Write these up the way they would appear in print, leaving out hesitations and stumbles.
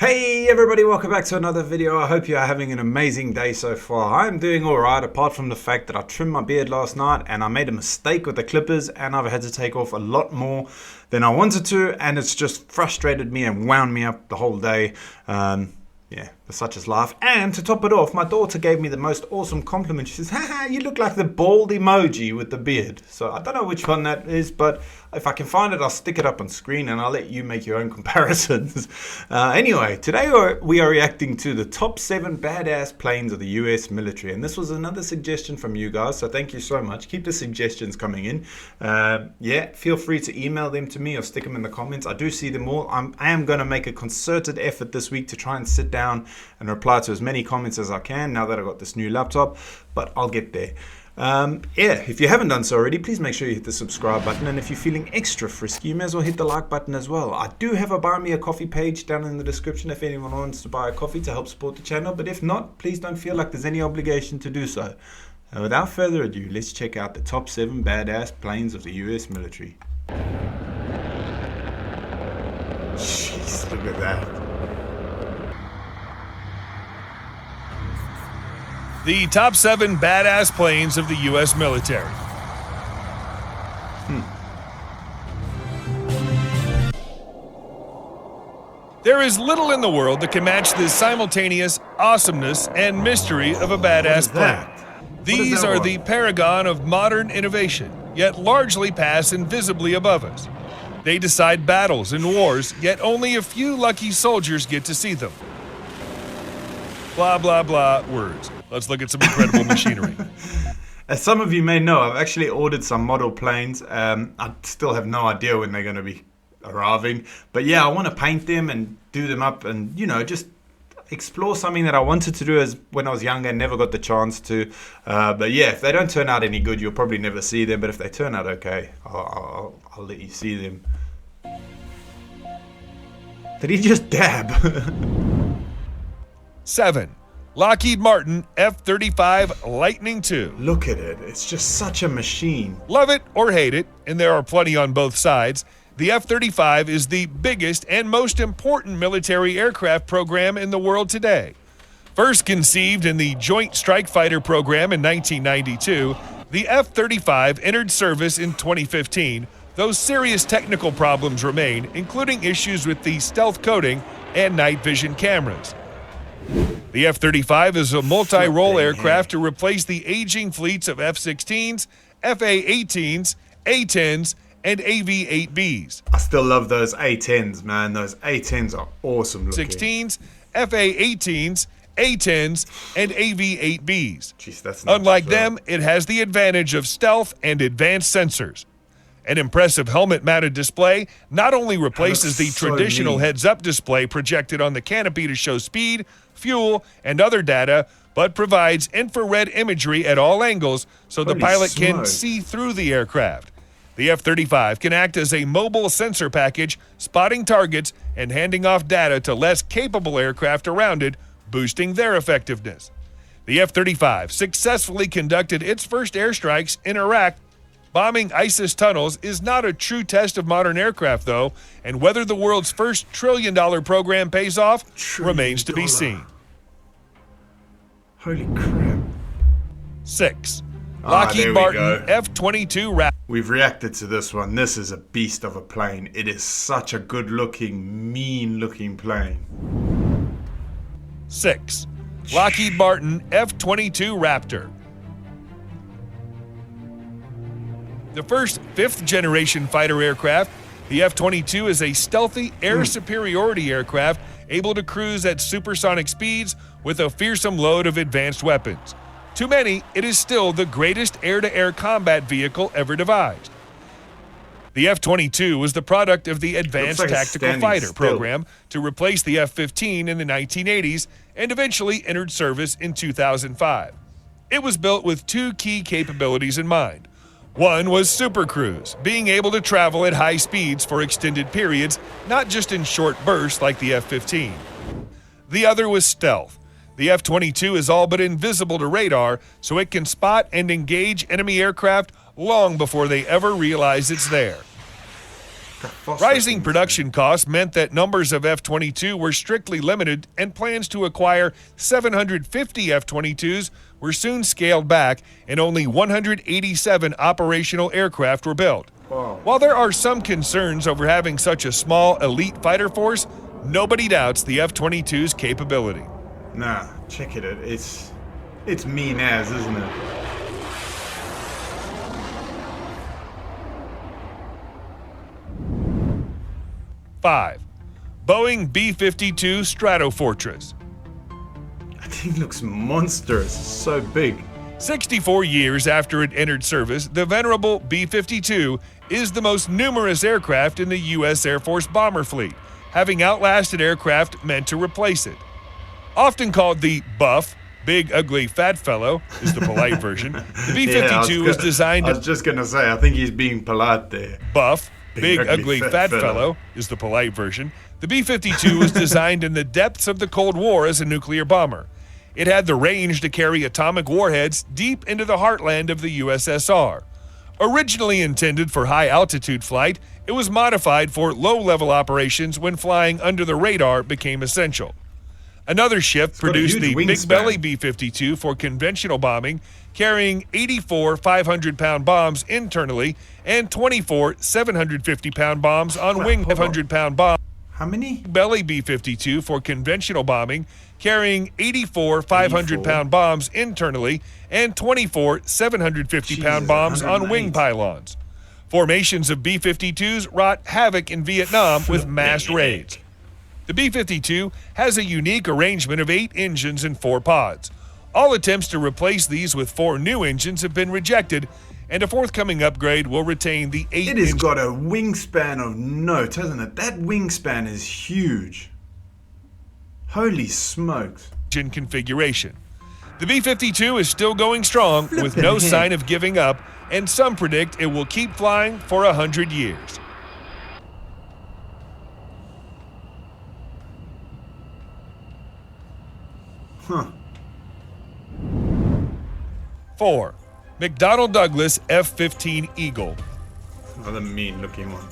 Hey everybody, welcome back to another video. I hope you are having an amazing day so far. I'm doing alright, apart from the fact that I trimmed my beard last night and I made a mistake with the clippers and I've had to take off a lot more than I wanted to, and it's just frustrated me and wound me up the whole day. Yeah, such is life. And to top it off, my daughter gave me the most awesome compliment. She says, haha, you look like the bald emoji with the beard. So I don't know which one that is, but if I can find it, I'll stick it up on screen and I'll let you make your own comparisons. Anyway, today we are reacting to the top 7 badass planes of the US military. And this was another suggestion from you guys, so thank you so much. Keep the suggestions coming in. Yeah, feel free to email them to me or stick them in the comments. I do see them all. I am going to make a concerted effort this week to try and sit down and reply to as many comments as I can now that I've got this new laptop, but I'll get there. Yeah, if you haven't done so already, please make sure you hit the subscribe button, and if you're feeling extra frisky, you may as well hit the like button as well. I do have a buy me a coffee page down in the description if anyone wants to buy a coffee to help support the channel, but if not, please don't feel like there's any obligation to do so. And without further ado, let's check out the top 7 badass planes of the US military. Jeez, look at that. The top 7 badass planes of the U.S. military. There is little in the world that can match the simultaneous awesomeness and mystery of a badass plane. These are the paragon of modern innovation, yet largely pass invisibly above us. They decide battles and wars, yet only a few lucky soldiers get to see them. Blah, blah, blah words. Let's look at some incredible machinery. As some of you may know, I've actually ordered some model planes. I still have no idea when they're going to be arriving. But yeah, I want to paint them and do them up and, you know, just explore something that I wanted to do as when I was younger and never got the chance to. But yeah, if they don't turn out any good, you'll probably never see them. But if they turn out okay, I'll let you see them. Did he just dab? 7. Lockheed Martin F-35 Lightning II. Look at it. It's just such a machine. Love it or hate it, and there are plenty on both sides, the F-35 is the biggest and most important military aircraft program in the world today. First conceived in the Joint Strike Fighter program in 1992, the F-35 entered service in 2015, though serious technical problems remain, including issues with the stealth coating and night vision cameras. The F-35 is a multi-role aircraft to replace the aging fleets of F-16s, FA-18s, A-10s, and AV-8Bs. I still love those A-10s, man. Those A-10s are awesome looking. 16s, FA-18s, A-10s, and AV-8Bs. Jeez, that's not Unlike them, it has the advantage of stealth and advanced sensors. An impressive helmet-mounted display not only replaces the traditional heads-up display projected on the canopy to show speed, fuel, and other data, but provides infrared imagery at all angles so the pilot can see through the aircraft. The F-35 can act as a mobile sensor package, spotting targets and handing off data to less capable aircraft around it, boosting their effectiveness. The F-35 successfully conducted its first airstrikes in Iraq. Bombing ISIS tunnels is not a true test of modern aircraft, though, and whether the world's first trillion-dollar program pays off remains to be seen. Holy crap. 6. Lockheed Martin F-22 Raptor. We've reacted to this one. This is a beast of a plane. It is such a good-looking, mean-looking plane. 6. Lockheed Martin F-22 Raptor. The first 5th-generation fighter aircraft, the F-22 is a stealthy air superiority aircraft able to cruise at supersonic speeds with a fearsome load of advanced weapons. To many, it is still the greatest air-to-air combat vehicle ever devised. The F-22 was the product of the Advanced Tactical Fighter program to replace the F-15 in the 1980s and eventually entered service in 2005. It was built with 2 key capabilities in mind. One was supercruise, being able to travel at high speeds for extended periods, not just in short bursts like the F-15. The other was stealth. The F-22 is all but invisible to radar, so it can spot and engage enemy aircraft long before they ever realize it's there. Rising production costs meant that numbers of F-22 were strictly limited, and plans to acquire 750 F-22s were soon scaled back, and only 187 operational aircraft were built. Wow. While there are some concerns over having such a small elite fighter force, nobody doubts the F-22's capability. Nah, check it out. It's mean as, isn't it? Five, Boeing B-52 Stratofortress. That thing looks monstrous. It's so big. 64 years after it entered service, the venerable B-52 is the most numerous aircraft in the U.S. Air Force bomber fleet, having outlasted aircraft meant to replace it. Often called the Buff, Big Ugly Fat Fellow is the polite version. The B-52 was designed I was just going to say, I think he's being polite there. Buff, Big Ugly Fat Fellow is the polite version. The B-52 was designed in the depths of the Cold War as a nuclear bomber. It had the range to carry atomic warheads deep into the heartland of the USSR. Originally intended for high-altitude flight, it was modified for low-level operations when flying under the radar became essential. Another ship produced the Big Belly B-52 for conventional bombing, carrying 84 500-pound bombs internally and 24 750-pound bombs on wing 500-pound bombs. How many? Belly B-52 for conventional bombing, carrying 84 500-pound bombs internally and 24 750-pound bombs on wing pylons. Formations of B-52s wrought havoc in Vietnam with mass raids. The B-52 has a unique arrangement of 8 engines and 4 pods. All attempts to replace these with 4 new engines have been rejected, and a forthcoming upgrade will retain the 8 It has got a wingspan of note, hasn't it? That wingspan is huge. Holy smokes. engine configuration. The B-52 is still going strong with no sign of giving up, and some predict it will keep flying for 100 years. Huh. 4. McDonnell Douglas F-15 Eagle. Another mean looking one.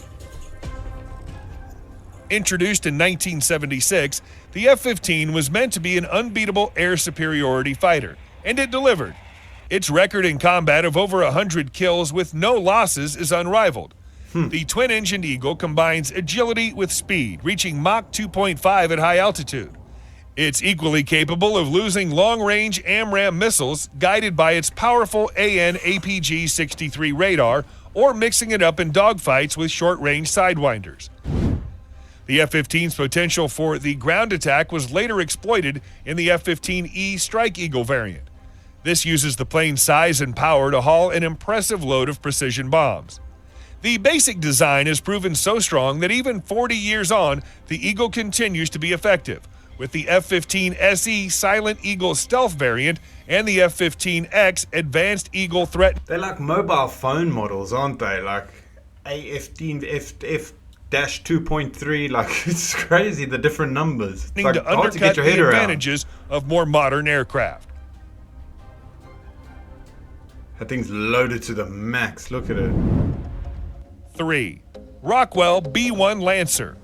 Introduced in 1976, the F-15 was meant to be an unbeatable air superiority fighter, and it delivered. Its record in combat of over 100 kills with no losses is unrivaled. The twin-engined Eagle combines agility with speed, reaching Mach 2.5 at high altitude. It's equally capable of losing long-range AMRAAM missiles guided by its powerful AN/APG-63 radar, or mixing it up in dogfights with short-range sidewinders. The F-15's potential for the ground attack was later exploited in the F-15E Strike Eagle variant. This uses the plane's size and power to haul an impressive load of precision bombs. The basic design has proven so strong that even 40 years on, the Eagle continues to be effective, with the F-15 SE Silent Eagle Stealth variant and the F-15X Advanced Eagle Threat. They're like mobile phone models, aren't they? Like A-15, F-2.3, like it's crazy the different numbers. It's like to hard to get undercut your the head around. advantages of more modern aircraft. That thing's loaded to the max, look at it. 3. Rockwell B-1 Lancer.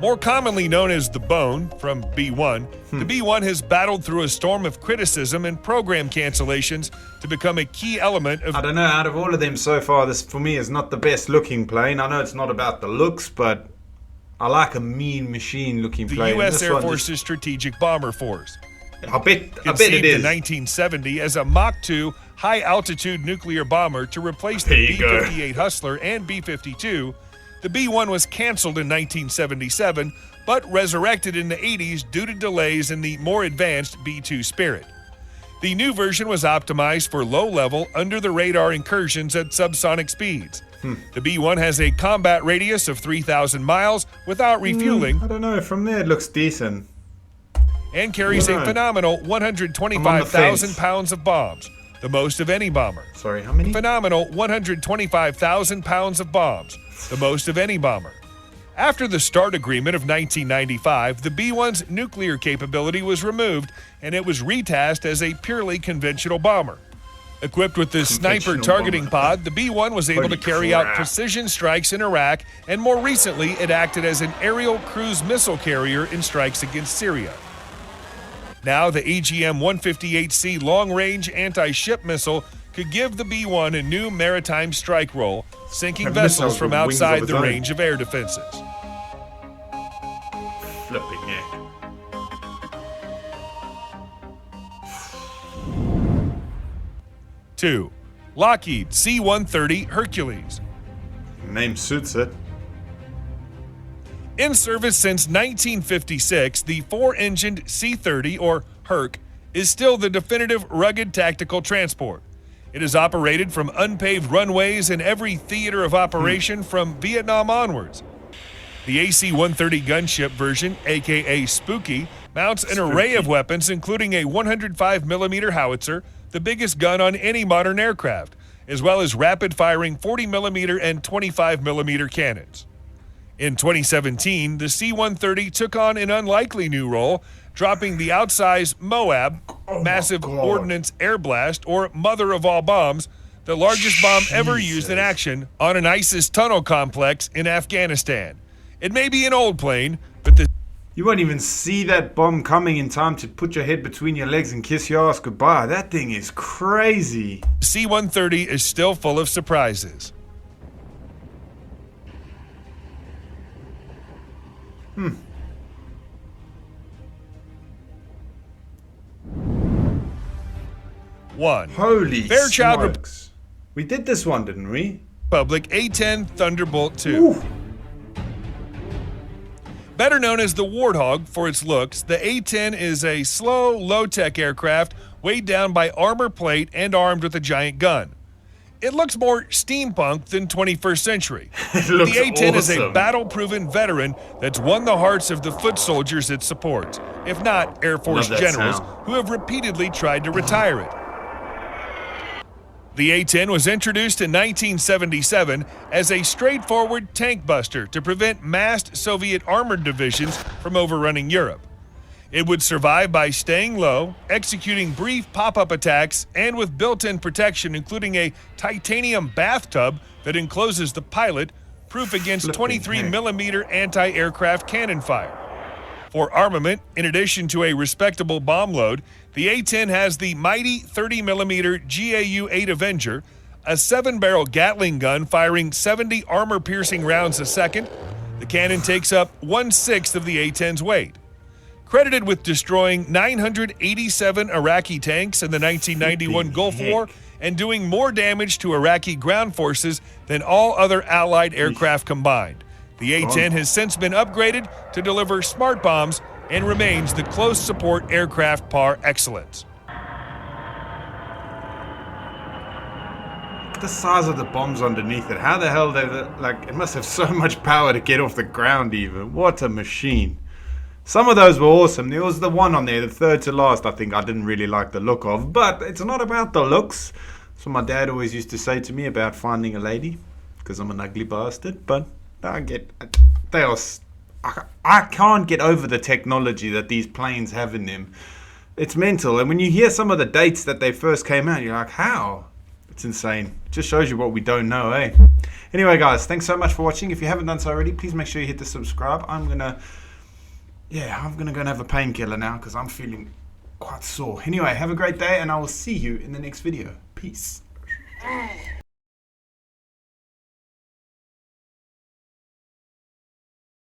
More commonly known as the Bone, from B-1, the B-1 has battled through a storm of criticism and program cancellations to become a key element of... I don't know, out of all of them so far, this for me is not the best looking plane. I know it's not about the looks, but I like a mean machine looking the plane. U.S. Air Force's Strategic Bomber Force. I bet it Conceived is. in 1970 as a Mach 2 high-altitude nuclear bomber to replace the B-58 Hustler and B-52, the B-1 was canceled in 1977, but resurrected in the 80s due to delays in the more advanced B-2 Spirit. The new version was optimized for low-level, under-the-radar incursions at subsonic speeds. The B-1 has a combat radius of 3,000 miles without refueling. I don't know, from there it looks decent. And carries a phenomenal 125,000 pounds of bombs, the most of any bomber. Sorry, how many? Phenomenal 125,000 pounds of bombs, the most of any bomber. After the START agreement of 1995, the B-1's nuclear capability was removed and it was retasked as a purely conventional bomber. Equipped with this sniper targeting pod, the B-1 was able to carry out precision strikes in Iraq, and more recently, it acted as an aerial cruise missile carrier in strikes against Syria. Now, the AGM-158C long-range anti-ship missile could give the B-1 a new maritime strike role, sinking vessels from outside the range of air defenses. Flipping heck. Two, Lockheed C-130 Hercules. Name suits it. In service since 1956, the four-engined C-30, or HERC, is still the definitive rugged tactical transport. It is operated from unpaved runways in every theater of operation from Vietnam onwards. The AC-130 gunship version, aka Spooky, mounts an array of weapons including a 105mm howitzer, the biggest gun on any modern aircraft, as well as rapid-firing 40mm and 25mm cannons. In 2017, the C-130 took on an unlikely new role, dropping the outsized Moab, massive ordnance air blast, or mother of all bombs, the largest bomb ever used in action, on an ISIS tunnel complex in Afghanistan. It may be an old plane, but the You won't even see that bomb coming in time to put your head between your legs and kiss your ass goodbye. That thing is crazy. C-130 is still full of surprises. One. Holy Fairchild smokes. We did this one, didn't we? Republic A-10 Thunderbolt II. Ooh. Better known as the Warthog for its looks, the A-10 is a slow, low-tech aircraft weighed down by armor plate and armed with a giant gun. It looks more steampunk than 21st century. Looks The A-10 is a awesome. battle-proven veteran that's won the hearts of the foot soldiers it supports, if not Air Force Love that generals, sound. who have repeatedly tried to retire it. The A-10 was introduced in 1977 as a straightforward tank buster to prevent massed Soviet armored divisions from overrunning Europe. It would survive by staying low, executing brief pop-up attacks, and with built-in protection including a titanium bathtub that encloses the pilot, proof against 23mm anti-aircraft cannon fire. For armament, in addition to a respectable bomb load, the A-10 has the mighty 30mm GAU-8 Avenger, a 7-barrel Gatling gun firing 70 armor-piercing rounds a second. The cannon takes up 1/6 of the A-10's weight. Credited with destroying 987 Iraqi tanks in the 1991 Gulf War and doing more damage to Iraqi ground forces than all other Allied aircraft combined. The A-10 has since been upgraded to deliver smart bombs and remains the close support aircraft par excellence. The size of the bombs underneath it. How the hell they it must have so much power to get off the ground even. What a machine. Some of those were awesome. There was the one on there, the third to last, I think I didn't really like the look of. But it's not about the looks. That's what my dad always used to say to me about finding a lady. Because I'm an ugly bastard. But I can't get over the technology that these planes have in them. It's mental. And when you hear some of the dates that they first came out, you're like, how? It's insane. It just shows you what we don't know, eh? Anyway, guys, thanks so much for watching. If you haven't done so already, please make sure you hit the subscribe. I'm gonna go and have a painkiller now because I'm feeling quite sore. Anyway, have a great day and I will see you in the next video. Peace.